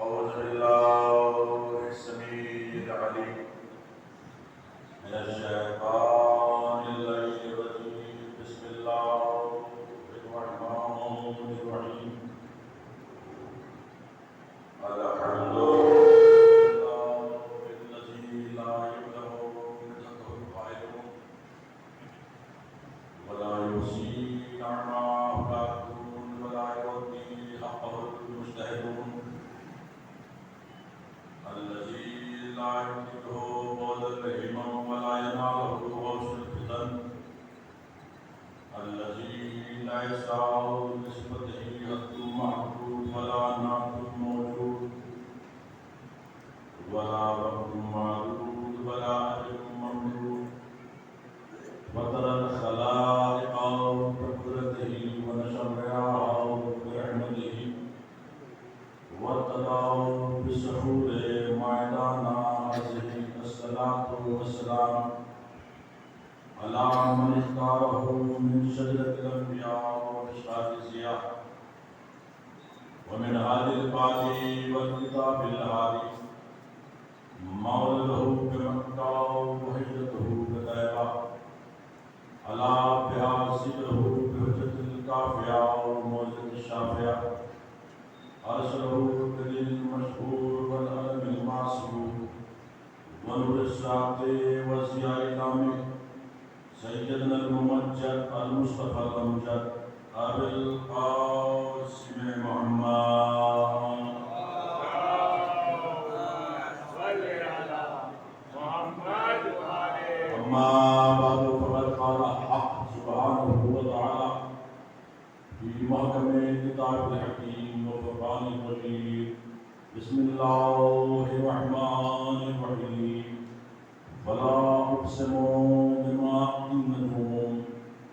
أعوذ بالله السميع العليم من الشيطان اللعين الرجيم. بسم الله الرحمن الرحيم. الحمد لله الذي لا يبلغ مدته القائلون ولا يحصي نعمه فاعبدون ولا يؤدي حقه المجتهدون الذي لا يملكه قول الهمم ولا يناله غوث الفتن الذي لا يسع بنسبته حد محدود ولا نعت موجود ولا رب معدود ولا أجر ممدود وترى الخلائق بقدرته ونشر رياحه برحمته واتقوا بسحور معدانا هذه الصلاة والسلام على من اختاره من شجرة الأنبياء ومشراق الضياء ومن هذه البادي والكتاب الهادي مولده بمكة وهجرته بطيبة على بها ذكره بحجة الكافية وموجة الشافية أرسله بالدليل المشهور والألم المعصوم ونور الساعة وضياء العامة سيدنا الممجد المصطفى الأمجد أبي القاسم محمد. أما بعد فقد قال الحق سبحانه وتعالى في محكم كتاب الحكيم وفرقان المجيد. بسم الله الرحمن الرحيم. فلا أقسم بما النجوم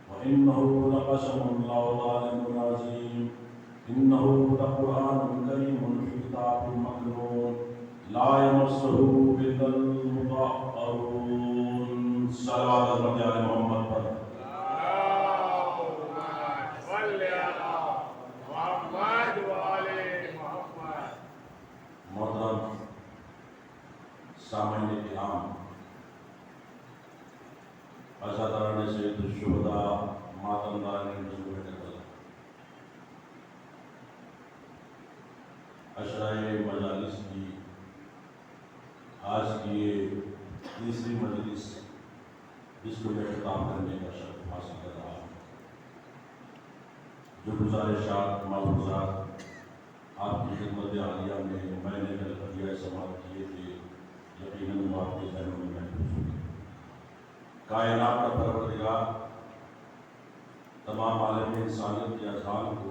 وإنه لقسم لو تعلمون عظيم إنه لقرآن كريم في كتاب مكنون لا يمسه إلا المطهرون. صلوات الله على محمد پر. محترم سامعین کرام، عزاداران سید الشہداء ماتمداران رسول کربلا، عشرۂ مجالس کی آج کی یہ تیسری مجلس جس کو میں خطاب کرنے کا شرف حاصل کر رہا ہوں، جو گزارشات معروضات آپ کی خدمت عالیہ میں نے کل سماعت کیے تھے، یقیناً وہ آپ کے ذہنوں میں محفوظ ہوئے۔ کائنات کا پروردگار تمام عالم انسانیت کے اذہان کو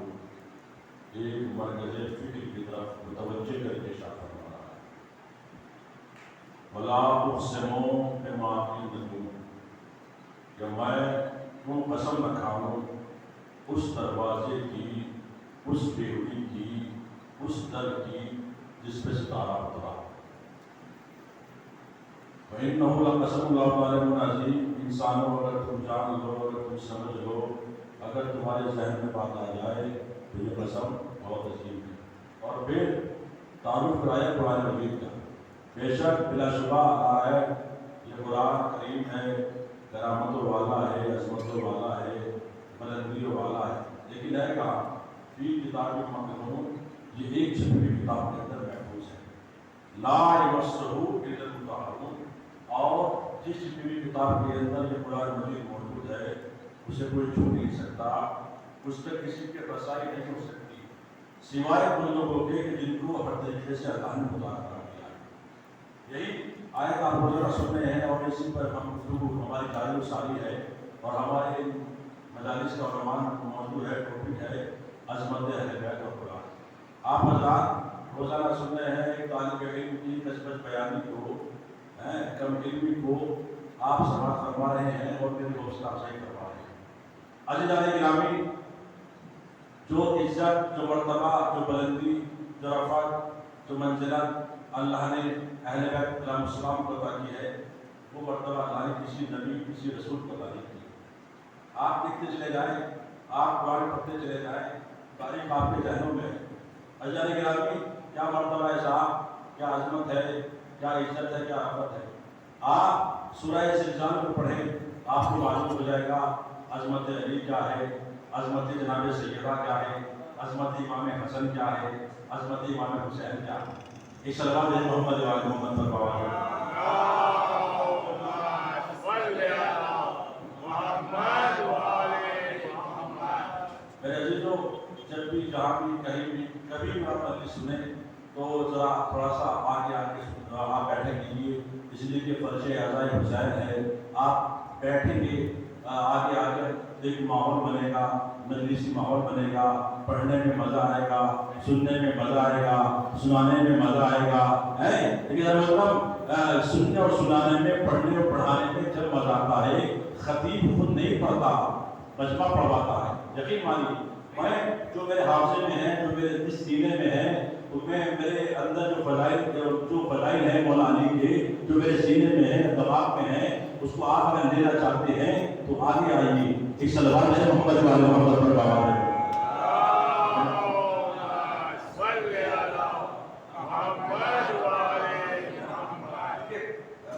ایک مرکز فکر کی طرف متوجہ کر کے اشارہ فرما رہا ہے۔ وَلَا أُقْسِمُ بِمَا فِي النُّجُومِ، کہ میں کیوں قسم نہ کھاؤں اس دروازے کی، اس بیوی کی، اس در کی جس پہ ستارہ اترا۔ وَإِنَّهُ لَقَسَمٌ لَوْ تَعْلَمُونَ عَظِيمٌ، انسانوں اگر تم جان لو، اگر تم سمجھ لو، اگر تمہارے ذہن میں بات آ جائے تو یہ قسم بہت عظیم ہے۔ اور پھر تعارف کرایا قرآن مجید کا۔ بے شک بلا شبہ آیا ہے یہ قرآن کریم ہے، کرامتوں والا ہے، عظمتوں والا ہے، بلندیوں والا ہے، لیکن ہے کہاں؟ فی کتاب مکنون، یہ ایک چھپی ہوئی کتاب کے اندر محفوظ ہے۔ لا یمسہ الا المطہرون، اور جس چھپی ہوئی کتاب کے اندر یہ قرآن مجید موجود ہے اسے کوئی چھو نہیں سکتا، اس تک کسی کے رسائی نہیں ہو سکتی سوائے ان لوگوں کے کہ جن کو ہر طریقے سے اللہ نے مطالعہ کرا دیا ہے۔ یہی آیت آپ روزانہ سن رہے ہیں اور اسی پر ہم گفتگو ہماری جاری و ساری ہے، اور ہمارے مجالس کا عنوان موضوع ہے، ٹاپک ہے عظمت اہل بیت اور قرآن۔ آپ حضرات روزانہ سن رہے ہیں ایک طالب علم کی نسبت بیانی کو، کم علمی کو آپ سماعت فرما رہے ہیں اور میری حوصلہ افزائی فرما رہے ہیں۔ عزیزان گرامی، جو عزت، جو مرتبہ، جو بلندی، جو رفعت، جو منزلت اللہ نے اہل بیت علیہ السلام کو عطا کی ہے، وہ مرتبہ اللہ نے کسی نبی، کسی رسول کو عطا نہیں کی۔ آپ لکھتے چلے جائیں، آپ قرآن پڑھتے چلے جائیں، تاریخ آپ کے ذہنوں میں ہے۔ عزیزان گرامی، کیا مرتبہ ہے صاحب، کیا عظمت ہے، کیا عزت ہے، کیا رحمت ہے۔ آپ سورہ زلزال کو پڑھیں، آپ کو معلوم ہو جائے گا عظمت علی کیا ہے، عظمت جناب سیدہ کیا ہے، عظمت امام حسن کیا ہے، عظمت امام حسین کیا ہے۔ ایک صلوات ہے محمد وعلی محمد پر پڑھا۔ میرے عزیزو، جب بھی جہاں بھی کہیں بھی کبھی بھی آپ مجلس سنیں تو ذرا تھوڑا سا آگے آپ بیٹھیں گے، اس لیے کہ فرش اعزائے حسین ہے، آپ بیٹھیں گے آگے آگے ایک ماحول بنے گا، مجلسی ماحول بنے گا، پڑھنے میں مزہ آئے گا، سننے میں مزہ آئے گا، سنانے میں مزہ آئے گا، لیکن مطلب سننے اور سنانے میں، پڑھنے اور پڑھانے میں جب مزہ آتا ہے، خطیب خود نہیں پڑھتا، مجمع پڑھواتا ہے۔ یقین مانیے، میں جو میرے حافظے میں ہے، جو میرے اس سینے میں ہے، اس میں میرے اندر جو فضائل ہیں مولا علی کے، جو میرے سینے میں ہے، دماغ میں ہے، اس کو آپ اگر لینا چاہتے ہیں تو آگے آئیے۔ ایک صلوات ہے محمد وعلی محمد پر پڑھا۔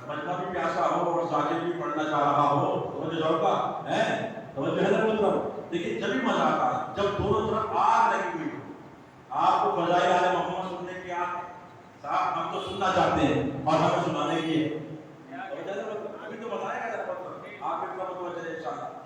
مجمع بھی پیاسا ہو اور ذاکر بھی پڑھنا چاہ رہا ہو، توجہ ہوگا ہے، توجہ ہے نا مطلب، لیکن جب بھی مزہ آتا ہے جب دونوں طرف آگ لگی ہوئی ہو۔ آپ کو فضائل آل محمد سننے کی آگ ہے صاحب، ہم تو سننا چاہتے ہیں اور ہمیں سنانے کی ہے، ابھی تو بتائے گا آپ کے طرف توجہ ہے انشاءاللہ۔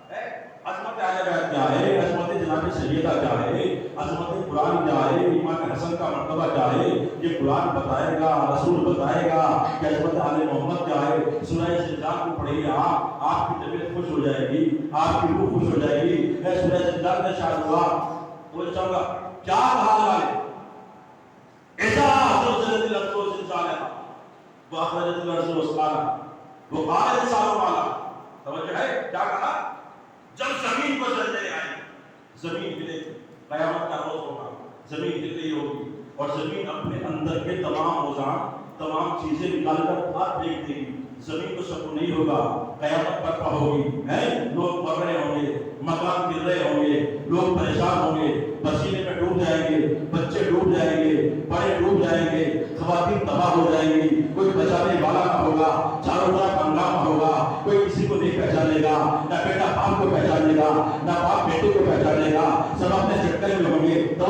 عظمت اہل بیت کیا ہے، عظمت جناب سیدہ کیا ہے، عظمت قرآن کیا ہے، امام حسن کا مرتبہ کیا ہے، یہ قرآن بتائے گا، رسول بتائے گا کہ عظمت آل محمد کیا ہے۔ سورہ زلزال کو پڑھیے آپ کی طبیعت خوش ہو جائے گی، آپ کی روح خوش ہو جائے گی۔ سورہ زلزال میں شاید ہوا تو چاہوں گا کیا کہا والے ایسا زلزلت الارض زلزالها واخرجت الارض اثقالها وقال الانسان ما لها۔ توجہ ہے کیا کہا؟ جب زمین کو زلزلے آئیں، زمین ہلے گی، قیامت کا روز ہوگا، زمین ہل رہی ہوگی اور زمین اپنے اندر کے تمام اوزان، تمام چیزیں نکال کر باہر پھینک دے گی، زمین کو سکون نہیں ہوگا، قیامت برپا ہوگی، لوگ مر رہے ہوں گے، مکان گر رہے ہوں گے، لوگ پریشان ہوں گے، پسینے میں ڈوب جائیں گے، بچے ڈوب جائیں گے، بڑے ڈوب جائیں گے، خواتین تباہ ہو جائیں گی، کوئی بچانے والا نہ ہوگا، چاروں طرف ہنگامہ ہوگا، کوئی کسی کو نہیں پہچانے گا، نہ بیٹا باپ کو پہچانے گا، نہ باپ بیٹے کو پہچانے گا، سب اپنے چکر میں ہوں گے، تو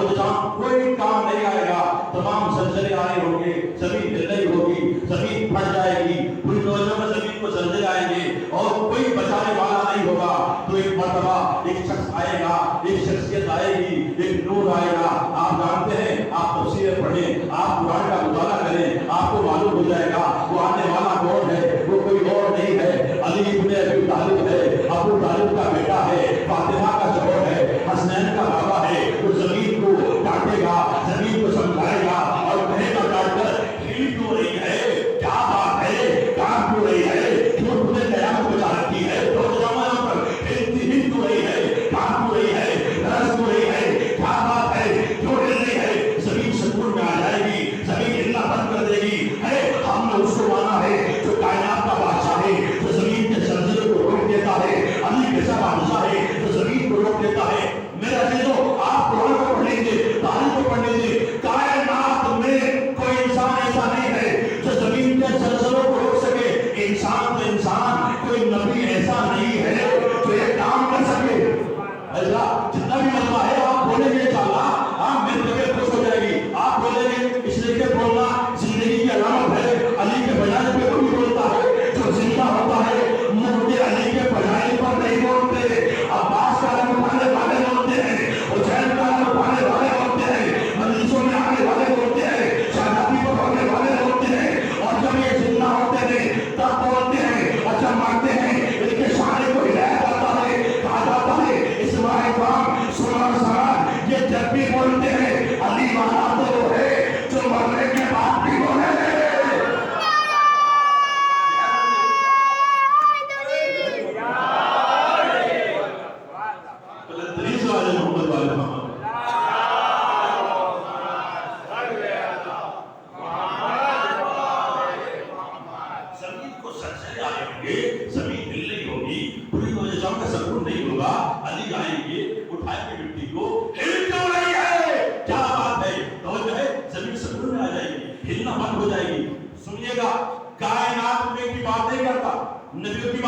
کوئی کام نہیں آئے گا، تمام زلزلے آئے ہوں گے، زمین ہل رہی ہوگی، زمین پھٹ جائے گی، پوری توجہ میں زمین کو زلزلے آئیں گے اور کوئی بچانے والا نہیں ہوگا۔ تو ایک مرتبہ ایک شخص آئے گا، ایک شخصیت آئے گی، ایک نور آئے گا۔ آپ جانتے ہیں، آپ تفسیر پڑھیں، آپ قرآن کا مطالعہ کریں، آپ کو معلوم ہو جائے گا وہ آنے والا کون ہے، وہ کوئی اور نہیں ہے، علی ابن ابی طالب ہے، ابو طالب کا بیٹا ہے، فاطمہ کا شوہر ہے، حسنین کا بابا ہے۔ وہ زمین کو ڈانٹے گا، زمین کو سمجھائے گا اور کہے گا ڈانٹ کر ہل کیوں رہی ہے، کیا بات ہے، کام کیوں رہی ہے، کیوں تم نے قیامت بچا رکھی ہے، تو جمعہ پر ہل کیوں رہی ہے، کام کیوں رہی ہے، رس کیوں رہی ہے، کیا بات ہے، کیوں ہل رہی ہے۔ زمین سکون میں آ جائے گی، زمین ہلنا بند کر دے گی، ہم نے اس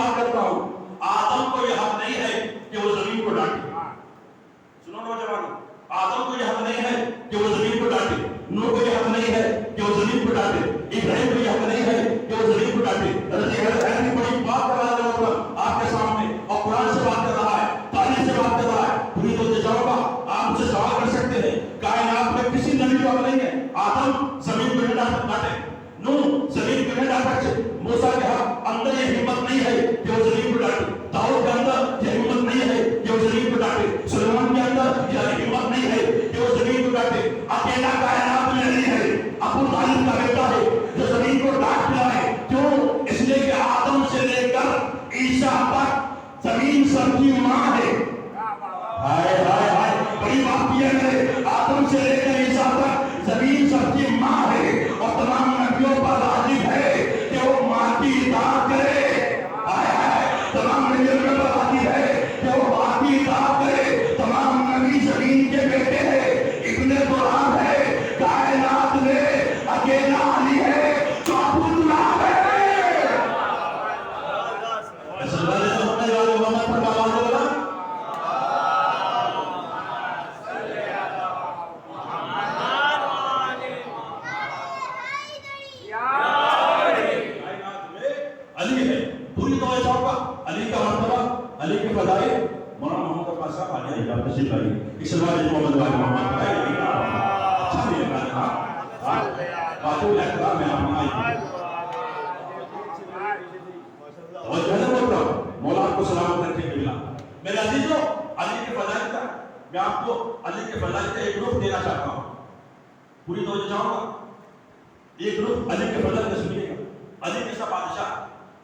بات کرتا ہوں، آدم کو یہ حق نہیں ہے کہ وہ زمین کو ڈانٹے. سنو نوجوانوں، آدم کو یہ حق نہیں ہے کہ وہ زمین کو ڈانٹے، نوح کو یہ حق نہیں ہے کہ وہ زمین کو ڈانٹے، ابراہیم کو یہ حق نہیں ہے کہ وہ زمین کو ڈانٹے. ایسی بڑی بات کر رہا ہے آپ کے سامنے، اور قرآن سے بات کر رہا ہے، تاریخ سے بات کر رہا ہے. پوری تو جاؤ گا، آپ مجھ سے سوال کر سکتے ہیں، کائنات میں کسی نبی کو حق نہیں ہے آدم زمین کو نہیں ڈانٹے، نوح زمین کو نہیں ڈانٹے، موسیٰ کے حق اندر یہ ہمت نہیں ہے کہ وہ زمین کو ڈانٹے، داؤد کے اندر یہ ہمت نہیں ہے کہ وہ زمین کو ڈانٹے، سلیمان کے اندر یہ ہمت نہیں ہے کہ وہ زمین کو ڈانٹے. اکیلا کائنات میں نہیں ہے ابو طالب کا بیٹا ہے جو زمین کو ڈانٹ رہا ہے. کیوں؟ اس لیے کہ آدم سے لے کر عیسیٰ تک زمین سب کی ماں ہے. ہائے ہائے ہائے، بڑی بات کی ہے میرے، آدم سے لے کر عیسیٰ تک زمین سب کی ماں ہے، اور تمام نبیوں پر واجب ہے کہ وہ ماں کی اطاعت کرے. ہائے ہائے، تمام نبیوں پر واجب ہے کہ وہ ماں کی اطاعت کرے. تمام نبی زمین کے بیٹے ہیں. ابن قرآن ہے، کائنات میں اکیلا علی ہے جو ابو طالب ہے. علی کا مرتبہ، علی کے فضائل، مولانا محمد عباس صاحب آ جائیں، آپ تشریف لائیے. اس سے بعد محمد عباس محمد اچھا نہیں ہے باتوں احترام میں آپ آئیے. اور جناب بول رہا ہوں، مولا آپ کو سلامت رکھے ملا. میرے عزیزوں، علی کے فضائل کا میں آپ کو علی کے فضائل کا ایک گروپ دینا چاہتا ہوں. پوری توجہ چاہوں گا. ایک گروپ علی کے فضائل کا سنیے گا. علی جیسا بادشاہ،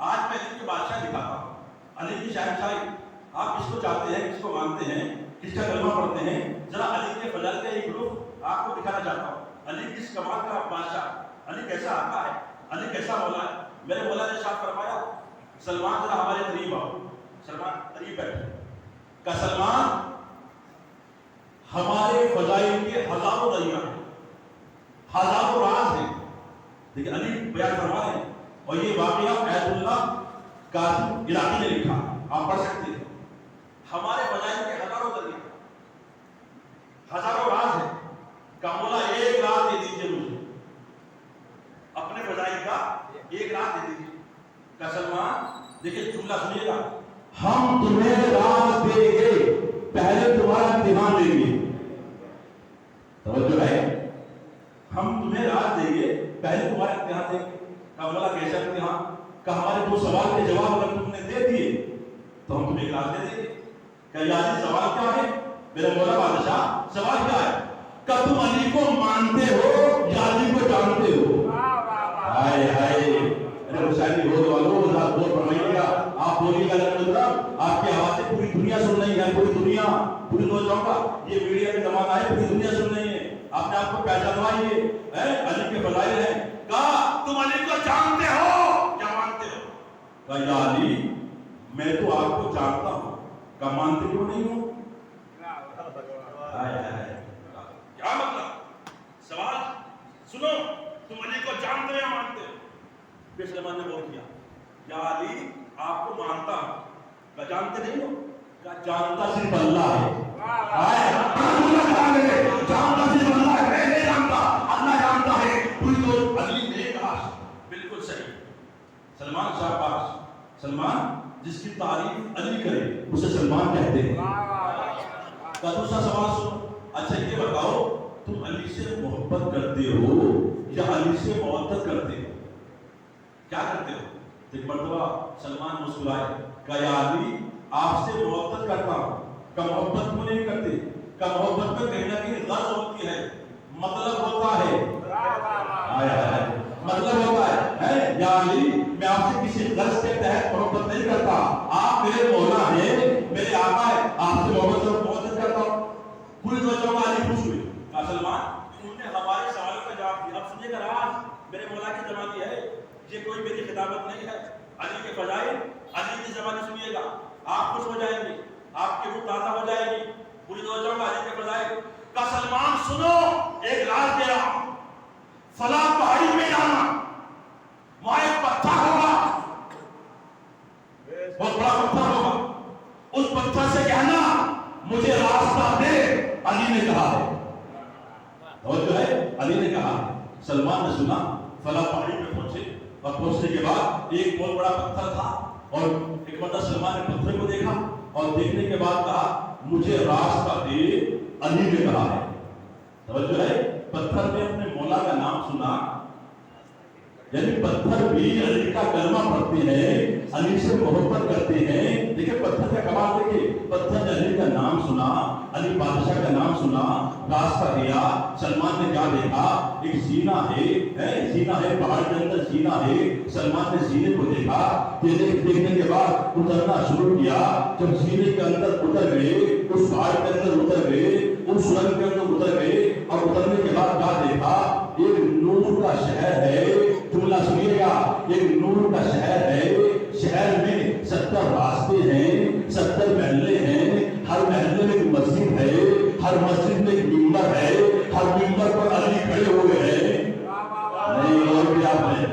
آج میں علی کی بادشاہ دکھاتا ہوں. علی کی شہنشاہی آپ کس کو چاہتے ہیں، کس کو مانتے ہیں، کس کا کلمہ پڑھتے ہیں، ذرا علی کے فضائل کا ایک گروپ آپ کو دکھانا چاہتا ہوں. علی کس کمال کا بادشاہ، علی کیسا آقا ہے، علی کیسا مولا ہے. میرے مولا نے ارشاد فرمایا، سلمان ذرا ہمارے قریب آؤ. سلمان قریب بیٹھے کہ سلمان ہمارے فضائل کے ہزاروں دریا ہیں، ہزاروں راز ہیں. لیکن علی بیان فرما رہے ہیں، اور یہ واقعہ ایت اللہ قاسم عراقی نے لکھا، آپ پڑھ سکتے ہیں. ہمارے فضائل کے ہزاروں دریا، ہزاروں راز ہیں. کہ مولا ایک راز دے دیجیے مجھے، اپنے فضائل کا ایک راز دے دیجیے. کہ سلمان دیکھیں جملہ سنیے گا، ہم تمہیں راز دیں گے، پہلے تمہارا امتحان لیں گے. توجہ ہے، ہم تمہیں راز دیں گے، پہلے تمہارا امتحان دیں گے. کہ مولا کیسا امتحان؟ کہ ہمارے دو سوال کے جواب اگر تم نے دے دیے تو ہم تمہیں ایک راز دے دیں گے. کہ یعنی سوال کیا ہے میرے مولا بادشاہ؟ سوال کیا ہے کہ تم علی کو مانتے ہو یا علی کو جانتے ہو؟ ہائے ہائے، ارے حسینی روز والوں ذرا بول فرمائیے گا، آپ بولیے گا ذرا، آپ کی آواز سے پوری دنیا سن رہی ہے. پوری دنیا، پوری دنیا چاہوں گا، یہ میڈیا کا زمانہ ہے، پوری دنیا سن رہی ہے. آپ نے آپ کو پہچانوائیے، علی کے فضائل ہیں. کہا تم علی کو جانتے ہو کیا مانتے ہو؟ کہا یا علی میں تو آپ کو جانتا ہوں، کیا مانتے کیوں نہیں ہوں؟ کیا مطلب؟ سوال سنو، تم علی کو جانتے ہو یا مانتے ہو؟ پھر سلمان نے بول کیا، یا علی آپ کو مانتا ہوں. کیا جانتے نہیں ہو؟ کیا جانتا صرف اللہ ہے. جانتا صرف اللہ ہے، میں نہیں جانتا، اللہ جانتا ہے. پوری تو علی نے کہا بالکل صحیح. سلمان شاہباز، سلمان جس کی تعریف علی کرے اسے سلمان کہتے ہیں. کا دوسرا سوال سنو، اچھا یہ بتاؤ تم علی سے محبت کرتے ہو یا علی سے محبت کرتے ہو؟ کیا کرتے ہو؟ ایک مرتبہ سلمان مسکرائے، کہ یا علی آپ سے محبت کرتا ہوں. کہ محبت کیوں نہیں کرتے؟ کہ محبت میں کہیں نہ کہیں غرض ہوتی ہے، مطلب ہوتا ہے. مطلب ہوتا ہے یا علی میں آپ سے کسی غرض کے تحت محبت نہیں کرتا، آپ میرے مولا ہیں، میرے آقا ہیں، آپ سے محبت کرتا ہوں. پوری توجہ میں علی خوش ہوئے. کہا سلمان تم نے ہمارے سوالوں کا جواب دیا. اب سنیے گا راز میرے مولا کی زبانی ہے، یہ کوئی میری خطابت نہیں ہے. علی کے فضائل، علی کی زبانی سنیے گا، آپ خوش ہو جائیں گے، آپ کی روح تازہ ہو جائے گی. پوری توجہ میں علی کے فضائل. کہا سلمان سنو ایک راز دے رہا ہوں، فلاں پہاڑی میں جانا، وہاں ایک پتھر ہوگا، بہت بڑا پتھر ہوگا، اس پتھر سے کہنا مجھے راستہ دے، علی نے کہا ہے، اور جو ہے علی نے کہا ہے۔ سلمان نے سنا، فلاں پہاڑی پہ پہنچے، اور پہنچنے کے بعد ایک بہت بڑا پتھر تھا، اور ایک مرتبہ سلمان نے پتھر کو دیکھا، اور دیکھنے کے بعد کہا مجھے راستہ دے، علی نے کہا ہے۔ توجہ ہے، پتھر نے اپنے مولا کا نام سنا، یعنی پتھر بھی علی کا کلمہ پڑھتے ہیں، علی سے محبت کرتے ہیں۔ دیکھیں پتھر کا کمال، دیکھیں پتھر نے علی کا نام سنا، علی بادشاہ کا نام سنا، راستہ دیا۔ سلمان نے کیا دیکھا؟ ایک زینہ ہے، زینہ ہے، پہاڑ کے اندر زینہ ہے۔ سلمان نے زینے کو دیکھا، دیکھنے کے بعد اترنا شروع کیا۔ جب زینے کے اندر اتر گئے، اس پہاڑ کے اندر اتر گئے، اس سرنگ کے اندر اتر گئے، اور اترنے کے بعد کیا دیکھا؟ ایک نور کا شہر ہے۔ جملہ سنیے گا، ایک نور کا شہر ہے۔ شہر میں 70 راستے ہیں، 70 محلے ہیں، ہر محلے میں ایک مسجد ہے، ہر مسجد میں ایک منبر ہے، ہر منبر پر علی کھڑے ہوئے ہیں۔ نہیں اور بھی آپ ہیں،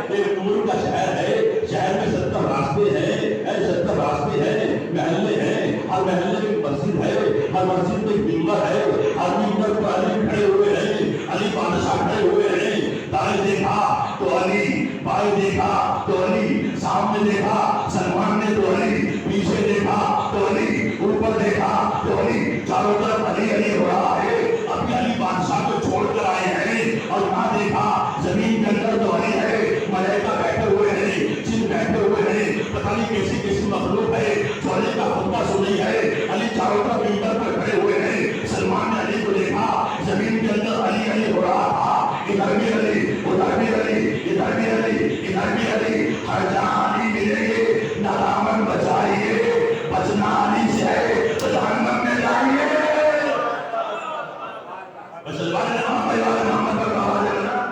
ایک نور کا شہر ہے، شہر میں 70 راستے ہیں، 70 راستے ہیں، محلے ہیں، ہر محلے میں ایک مسجد ہے، ہر مسجد میں ایک منبر ہے، ہر منبر پر علی کھڑے ہوئے ہیں، علی بادشاہ کھڑے ہوئے ہیں۔ دائیں دیکھا تو علی، بائیں دیکھا تو علی، سامنے دیکھا سلمان نے تو علی، پیچھے دیکھا تو علی، اوپر دیکھا تو علی، چاروں طرف علی علی ہو رہا ہے۔ ابھی علی بادشاہ کو چھوڑ کر آئے ہیں، اور یہاں دیکھا زمین کے اندر تو علی ہے، ملائکہ بیٹھے ہوئے ہیں، جن بیٹھے ہوئے ہیں، پتہ نہیں کیسی کیسی مخلوق ہے جو علی کا خطبہ سن رہی ہے۔ علی چاروں طرف منبر پر کھڑے ہوئے ہیں۔ سلمان نے علی کو دیکھا، زمین کے اندر علی علی ہو رہا تھا، ادھر بھی علی، ادھر بھی علی، ادھر بھی علی، ادھر بھی علی، ہر جہاں علی ملیں گے، نہ دامن بچائیے، بچنا علی سے ہے تو جہنم میں جائیے۔ مسلمان نے محمد پر آواز لگا،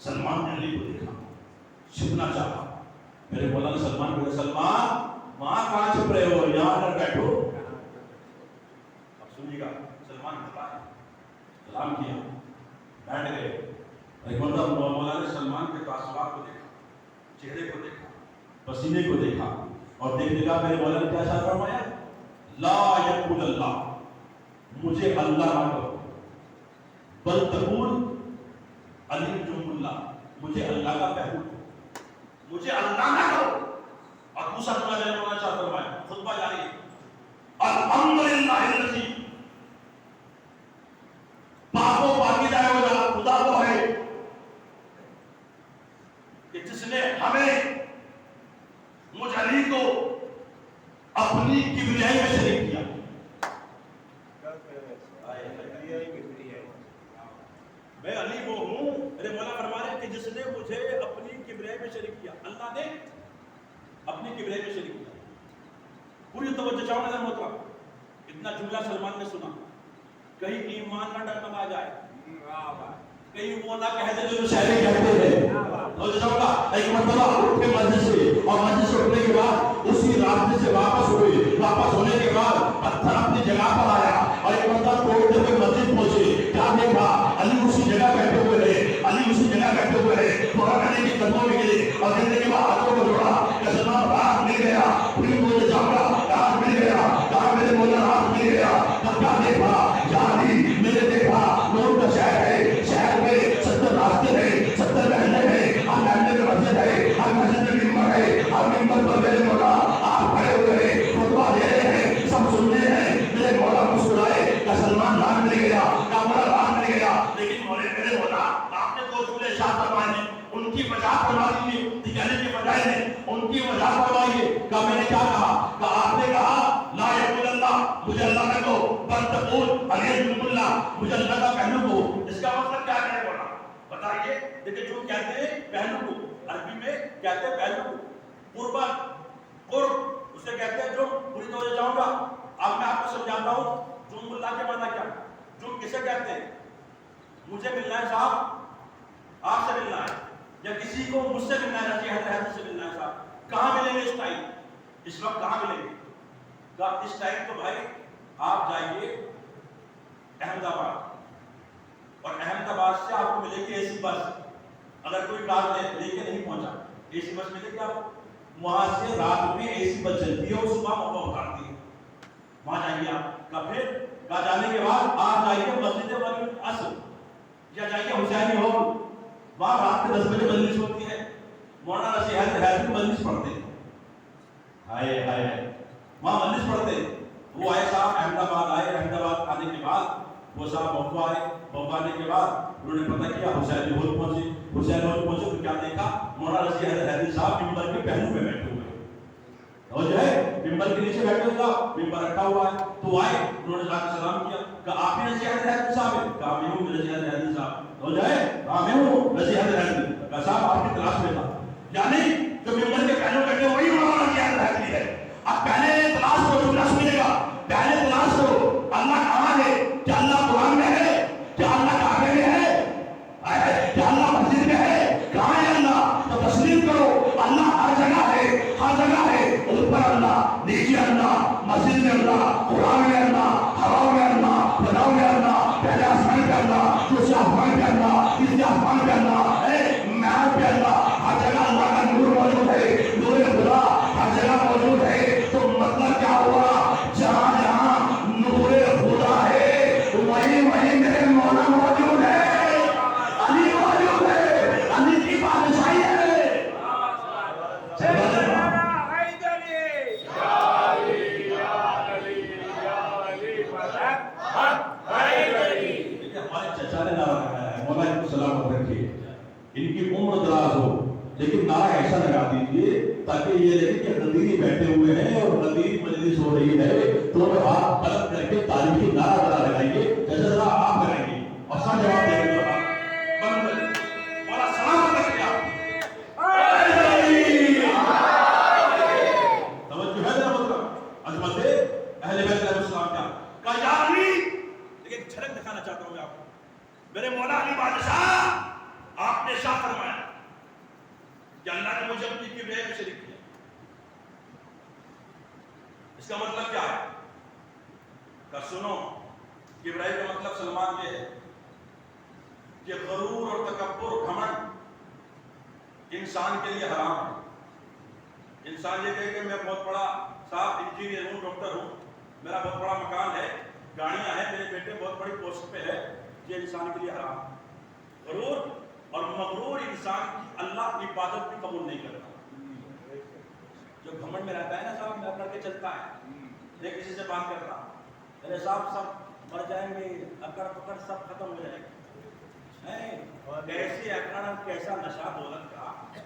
سلمان نے علی کو دیکھا، چھپنا چاہا۔ میرے مولا نے سلمان کو کہا، سلمان وہاں کہاں چھپ رہے ہو، یہاں اندر بیٹھو۔ اب سنیے گا، سلمان کھڑا ہے، سلام کیا، بیٹھ گئے۔ ایک مرتبہ مولا نے سلمان کے تعصبات کو دیکھا، چہرے کو دیکھا، پسینے کو دیکھا، اور دیکھنے کا میرے مولا نے کیا ارشاد فرمایا؟ لا یقول اللہ، مجھے اللہ نہ کہو، بل تقول علی جم اللہ، مجھے اللہ کا پہلو، مجھے اللہ نہ کہو۔ اور دوسرا جملہ میں نے چاہتا فرمایا، خطبہ جاری ہے، الحمدللہ الذی، پاک و پاکیزہ ہے وہ خدا وہ ہے کہ جس نے ہمیں مجھ علی کو اپنی کبریائی میں شریک کیا۔ میں علی وہ ہوں، میرے مولا فرما رہے ہیں کہ جس نے مجھے اپنی کبریائی میں شریک کیا، اللہ نے اپنی کبریائی میں شریک کیا۔ پوری توجہ چاہوں نظر محترم، اتنا جملہ سلمان نے سنا، کہیں ایمان نہ ڈگمگا جائے، کہیں وہ نہ کہہ دے جو شاعری کہتے ہیں۔ توجہ چاہوں گا، ایک مرتبہ اٹھ کے مسجد سے، اور مسجد سے اٹھنے کے بعد اسی راستے سے واپس ہوئے، واپس ہونے کے بعد پتھر اپنی جگہ پر آیا، اور ایک مرتبہ توڑتے ہوئے مسجد پہنچے، کیا دیکھا؟ علی اسی جگہ بیٹھے ہوئے رہے، علی اسی جگہ بیٹھے ہوئے رہے، فوراً علی کے قدموں میں گرے، اور گرنے کے بعد ہاتھوں کو جوڑا کہ سلمان راہ مل گیا، پھر بولے جاؤں گا راہ مل گیا، کہا میرے مولا راہ مل گیا۔ تب کیا دیکھا؟ یا علی میرے دیکھا نور کا شہر ہے، شہر میں 70 راستے ہیں، 70 محلے ہیں، ہر محلے میں مسجد ہے، ہر مسجد میں منبر ہے، ہر منبر پر میرے مولا آپ کھڑے ہوئے ہیں، خطبہ دے رہے ہیں، سب سن رہے ہیں۔ میرے مولا مسکرائے کہ سلمان راہ مل گیا، کہ مولا راہ مل گیا، لیکن میرے مولا آپ نے دو جملے ارشاد فرمائے ہیں، ان کی وجہ فرما دیجیے، دکھانے کی بجائے نے ان کی وجہ فرمائیے۔ کہ میں نے کیا کہا؟ کہ آپ نے کہا لا یقول اللہ، مجھے اللہ نہ کہو، بل تقول علی جم اللہ، مجھے اللہ کا پہلو کہو۔ اس کا مطلب کیا ہے مولا بتائیے؟ دیکھیں جو کہتے ہیں پہلو کو، عربی میں کہتے ہیں پہلو کو، قربت، قرب اسے کہتے ہیں جم۔ پوری توجہ چاہوں گا، اب میں آپ کو سمجھاتا ہوں جم اللہ کے معنی کیا، جم کسے کہتے ہیں؟ مجھے ملنا ہے صاحب، آپ سے ملنا ہے، یا کسی کو مجھ سے ملنا ہے، رضی حضرت سے ملنا ہے صاحب، کہاں ملیں گے اس ٹائم، اس وقت کہاں ملیں گے؟ کہا اس ٹائم تو بھائی آپ جائیے احمد آباد، اور احمد آباد سے آپ کو ملے گی اے سی بس، اگر کوئی کار لے کے نہیں پہنچا اے سی بس ملے گی آپ کو، وہاں سے رات میں اے سی بس چلتی ہے اور صبح موقع اتارتی ہے، وہاں جائیے آپ کا۔ پھر کہا جانے کے بعد آپ جائیے مسجد ولی اصل یا جائیے حسینی ہال، وہاں رات کے 10 بجے مجلس ہوتی ہے، مولانا نصیحت حیدری مجلس پڑھتے ہیں، ہائے ہائے وہاں مجلس پڑھتے ہیں۔ وہ آئے صاحب احمد آباد آئے، احمد آباد آنے کے بعد وہ صاحب بہو آئے، بہو آنے کے بعد انہوں نے پتہ کیا حسین ہال پہنچے، حسین ہال پہنچے تو کیا دیکھا، مولانا نصیحت حیدری صاحب ممبر کے پہلو پہ بیٹھے ہوئے، اور جو ہے ممبر کے نیچے بیٹھے ہوئے، ممبر رکھا ہوا ہے، تو آئے انہوں نے جا کے سلام کیا، کہا آپ ہی نصیحت حیدری صاحب ہیں؟ کہا میں ہوں نصیحت حیدری صاحب، ہو جائے کہا میں ہوں نصیحت حیدری، کہا صاحب آپ کی تلاش میں تھا، یعنی جو ممبر کے پہلو بیٹھے وہی مولانا نصیحت حیدری ہے۔ اب پہلے تلاش کرو جو نص ملے گا، پہلے تلاش کرو اللہ کہاں ہے، کیا اللہ قرآن میں ہے، کیا اللہ کعبے میں ہے، کیا اللہ مسجد میں ہے، کہاں ہے اللہ، تو تسلیم کرو اللہ ہر جگہ ہے، ہر جگہ ہے، اوپر اللہ، نیچے اللہ، مسجد میں اللہ، قرآن میں اللہ، ہوا میں اللہ، فضاؤں میں اللہ، پہلے آسمان پہ اللہ، دوسرے آسمان پہ اللہ، تیسرے آسمان پہ اللہ، محل پہ اللہ، ہر جگہ اللہ کا نور موجود ہے، نور خدا ہر جگہ موجود ہے۔ تو مطلب کیا ہوا، جہاں جہاں نور خدا ہے وہیں وہیں میرے مولا موجود ہے، علی موجود ہے، علی کی بادشاہی ہے۔ ہمارے چچا نے نعرہ لگایا ہے، مولا ان کو سلامت رکھیے، ان کی عمر دراز ہو، لیکن نعرہ ایسا لگا دیجیے تاکہ یہ دیکھیں کہ غدیری بیٹھے ہوئے ہیں اور غدیری مجلس ہو رہی ہے، تو ہاتھ قلم کر کے تاریخی نعرہ ذرا لگائیے، جیسے ذرا آپ کریں گے اور سب جواب دیں گے۔ مولا سلامت رکھیے آپ کی، توجہ ہے ذرا مطلب عظمت اہل بیت علیہ السلام کا، کہا یا علی، لیکن جھلک دکھانا چاہتا ہوں آپ کو، میرے مولا علی بادشاہ، آپ نے شاہ فرمایا کہ اللہ نے مجھے اپنی کبریائی میں شریک کیا، اس کا مطلب کیا ہے؟ کہ سنو، کبریائی کا مطلب سلمان یہ ہے کہ غرور اور تکبر، گھمنڈ انسان کے لیے حرام ہے۔ انسان یہ کہے کہ میں بہت بڑا صاحب انجینئر ہوں، ڈاکٹر ہوں، میرا بہت بڑا مکان ہے، گاڑیاں ہیں، میرے بیٹے بہت بڑی پوسٹ پہ ہے، یہ انسان کے لیے حرام ہے۔ غرور اور مغرور انسان کی اللہ کی عبادت بھی قبول نہیں کرتا۔ جو گھمنڈ میں رہتا ہے نا صاحب، میں کر کے چلتا ہے، میں کسی سے بات کرتا، میرے صاحب سب مر جائیں گے، اکڑ پکڑ سب ختم ہو جائے گا، کیسے اکڑ، کیسا نشہ دولت کا،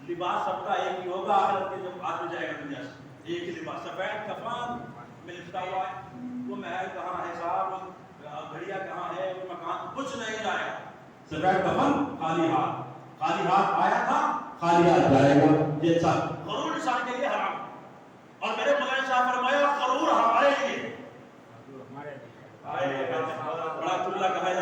لباس سب کا ایک ہی ہوگا، آخرت کے جب آدمی جائے گا دنیا سے، ایک ہی لباس، سفید کفن میں لپٹا ہوا ہے، وہ محل کہاں ہے صاحب، گھڑیا کہاں ہے، وہ مکان، کچھ نہیں جائے گا، سفید کفن، خالی ہاتھ آیا تھا، خالی ہاتھ جائے گا، یہ سب غرور انسان کے لیے حرام ہے۔ اور میرے مولانا صاحب فرمایا غرور ہمارے لیے، بڑا تلا کہا ہے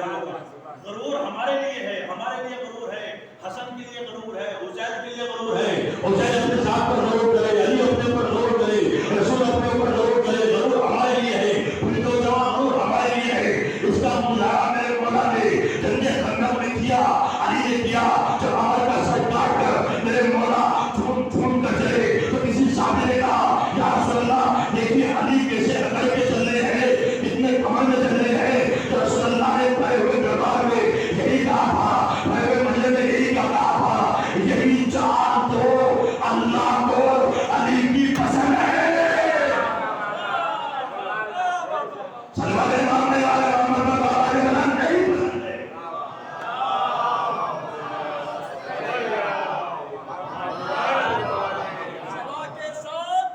غرور ہمارے لیے ہے، ہمارے لیے غرور ہے، حسن کے لیے غرور ہے، حسین کے لیے غرور ہے، حسین اپنے ذات پر غرور کرے، علی اپنے اوپر غرور کرے، رسول اپنے اوپر غرور کرے، غرور ہمارے لیے ہے، پوری دو جوان غرور ہمارے لیے ہے۔ اس کا مظاہرہ میرے مولا نے جنگ خندق میں کیا، علی نے کیا، جب عمر کا سر کاٹ کر میرے مولا جھوم کر چلے تو کسی صحابی نے کہا یا رسول اللہ دیکھیے علی کیسے اکڑ کے چل رہے ہیں، اتنے کمر میں چل رہے ہیں، تو رسول اللہ نے پڑے ہوئے دربار میں یہی کہا تھا، پڑے ہوئے مجلے میں یہی کہا تھا، یہی جان تو اللہ کو علی کی پسند ہے۔ سلوات مانگنے والے محمد بابا علیہ السلام نہیں پسند ہے۔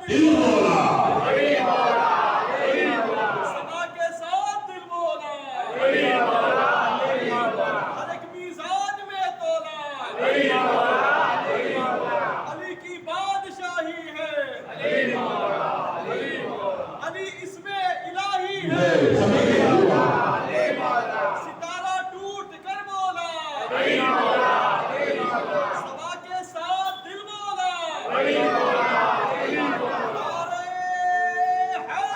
دل مولا، سنا کے ساتھ دل مولا، ہر ایک میزان میں تولا، علی کی بادشاہی ہے، علی اس میں الہی ہے، ستارہ ٹوٹ کر بولا، سنا کے ساتھ دل مولا، نعرہ حیدر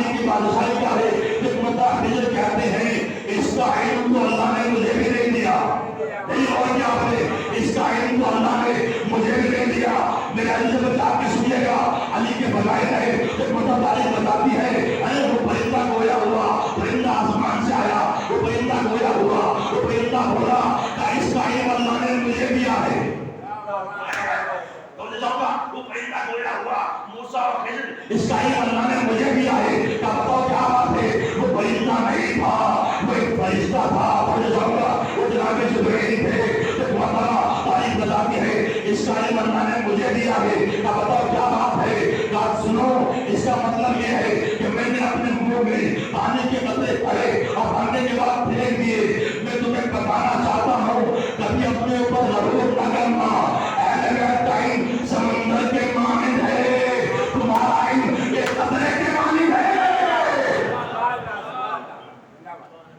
علی کی بادشاہی کیا ہے؟ حکمت خضر کہتے ہیں اس کا علم تو اللہ نے مجھے بھی نہیں دیا، نہیں اور کیا ہے، اس کا علم تو اللہ نے مجھے بھی نہیں دیا۔ میرے علی سے بچا کے سنیے گا، علی کے فضائل ہے، حکمت تاریخ بتاتی ہے، اے وہ پرندہ گویا ہوا، پرندہ آسمان سے آیا، وہ پرندہ گویا ہوا، وہ پرندہ بولا کہ اس کا علم اللہ نے مجھے دیا ہے۔ وہ پرندہ گویا ہوا، موسیٰ اور خضر اس کا علم اللہ نے مجھے دیا ہے۔ کیا بتاؤ کیا بات ہے؟ وہ پرندہ نہیں تھا، وہ ایک فرشتہ تھا، وہ جناب جبرائیل تھے۔ تاریخ بتاتی ہے اس کا علم اللہ نے مجھے دیا ہے۔ کیا بتاؤ کیا بات ہے؟ بات سنو، اس کا مطلب یہ ہے کہ میں نے اپنے منہ میں پانی کے قطرے پڑے اور پڑھنے کے بعد پھینک دیے۔ میں تمہیں بتانا چاہتا ہوں کبھی اپنے اوپر غرور نہ کرنا۔ ٹائم سمندر کے مانند ہے، تمہارا علم یہ قطرے کے مانند ہے۔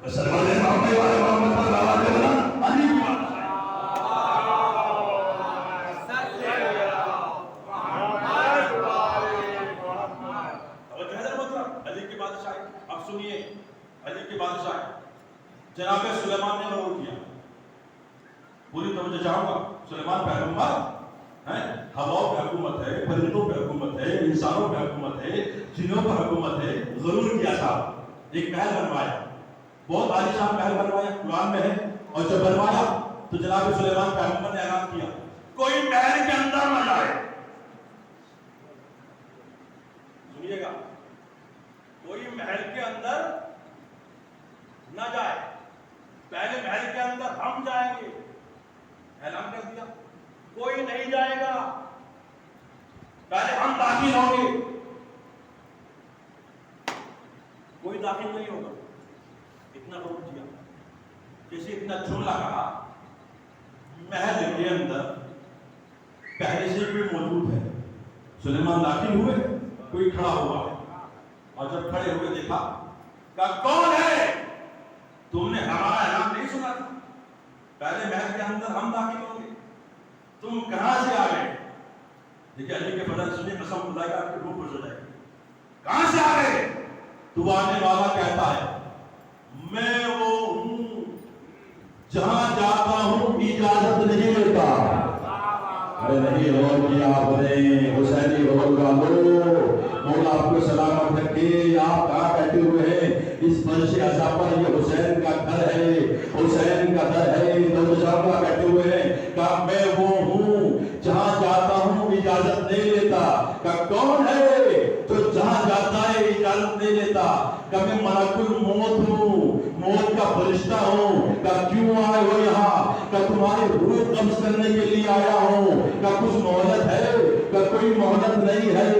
سرور محمد والے محمد پر آواز دے بلند، علی کی بات علی کی بادشاہ۔ اب سنیے علی کی بادشاہ جناب سلیمان نے غور کیا، پوری توجہ چاہوں گا۔ سلیمان پیغمبر ہیں، ہواؤں پہ حکومت ہے، پرندوں پہ حکومت ہے، انسانوں پہ حکومت ہے، جنوں پہ حکومت ہے۔ غرور کیا تھا، ایک محل بنوایا، بہت عالیشان محل بنوایا، قرآن میں ہے۔ اور جب بنوایا تو جناب سلیمان پیغمبر نے اعلان کیا کوئی محل کے اندر نہ جائے۔ سنیے گا، کوئی محل کے اندر نہ جائے، پہلے محل کے اندر ہم جائیں گے، اعلان کر دیا کوئی نہیں جائے گا، پہلے ہم داخل ہوں گے، کوئی داخل نہیں ہوگا۔ اتنا روک دیا، جیسے اتنا جملہ کہا، محل کے اندر پہلے سے کوئی موجود ہے۔ سلیمان داخل ہوئے، کوئی کھڑا ہوا ہے، اور جب کھڑے ہوئے دیکھا کہ کون ہے؟ تم نے ہمارا اعلان نہیں سنا تھا، پہلے محل کے اندر ہم داخل ہوں گے، تم کہاں سے آ گئے؟ دیکھیں علی کے بدن سنیے، قسم خدا کی آپ کی روح خوش ہو جائے گی۔ کہاں سے آ گئے؟ تو آنے والا کہتا ہے میں وہ ہوں جہاں جاتا ہوں اجازت نہیں لیتا۔ ارے نہیں غور کیا آپ نے، حسینی غور کا لو، مولا آپ کو سلامت رکھے۔ آپ کہاں بیٹھے ہوئے ہیں؟ اس فرش عزا پر، یہ حسین کا گھر ہے، حسین کا گھر ہے۔ نوجوان بیٹھے ہوئے ہیں کہ میں وہ ہوں جہاں جاتا ہوں اجازت نہیں لیتا۔ کہ کون ہے جو جہاں جاتا ہے اجازت نہیں لیتا؟ کہ میں ملک الموت ہوں، موت کا فرشتہ ہوں۔ کہ کیوں آئے ہو یہاں؟ کہ تمہاری روح قبض کرنے کے لیے آیا ہوں۔ کہ کچھ مہلت ہے؟ کہ کوئی مہلت نہیں ہے۔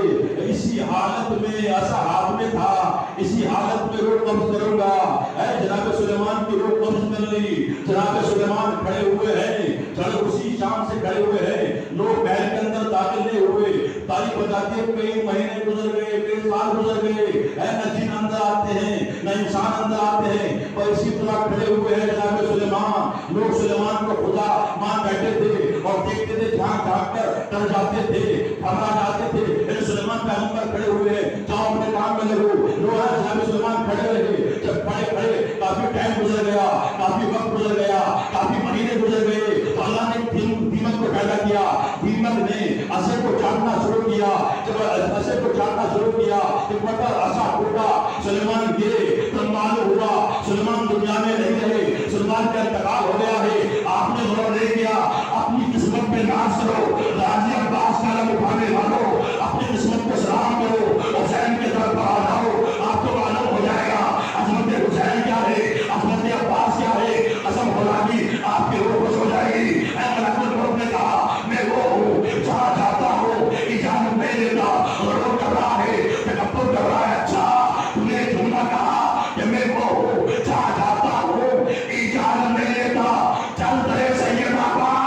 اسی حالت میں ایسا ہاتھ میں تھا، اسی حالت میں روح قبض کروں گا۔ اے جناب سلیمان کی روح قبض کر لی۔ جناب سلیمان کھڑے ہوئے ہیں، اسی شام سے کھڑے ہوئے ہیں، لوگ محل کے اندر داخل نہیں ہوئے۔ تاریخ بتاتی ہے کئی مہینے گزر گئے، کئی سال گزر گئے، نہ جن اندر آتے ہیں نہ انسان اندر آتے ہیں، اور اسی طرح کھڑے ہوئے ہیں جناب سلیمان۔ لوگ سلیمان کو خدا مان بیٹھے تھے اور دیکھتے تھے، جھانک جھانک کر ڈر جاتے تھے، گھبرا جاتے تھے۔ پھر سلیمان پیغمبر کھڑے ہوئے ہیں، جاؤ اپنے کام میں لگو۔ لوگ جناب سلیمان کھڑے رہے، جب کھڑے کھڑے کافی ٹائم گزر گیا، کافی وقت گزر گیا، کافی مہینے گزر گئے، تو اللہ نے دیمک کو پیدا کیا۔ دیمک نے عصا کو چاٹنا شروع کیا۔ جب عصا کو چاٹنا شروع کیا تو مٹر عصا ٹوٹا، سلیمان گرے، تو معلوم ہوا سلیمان دنیا میں نہیں رہے، سلیمان کا انتقال ہو گیا ہے۔ آپ نے غور نہیں کیا، اپنی قسمت پہ ناز کرو، غازی عباس کا علم اٹھانے والوں اپنی قسمت کو سلام کرو، حسین کے در پر آ جاؤ، آپ کو معلوم ہو جائے گا عظمت حسین کیا ہے، عظمت عباس کیا ہے۔ قسم خدا کی آپ کی روح خوش ہو جائے گی۔ اے ملک الموت نے کہا میں وہ ہوں جہاں جاتا ہوں اجازت نہیں لیتا۔ غرور کر رہا ہے، تکبر کر رہا ہے، اچھا تم نے جملہ کہا کہ میں وہ ہوں جہاں جاتا ہوں اجازت نہیں لیتا۔ چل رہے سید آباد،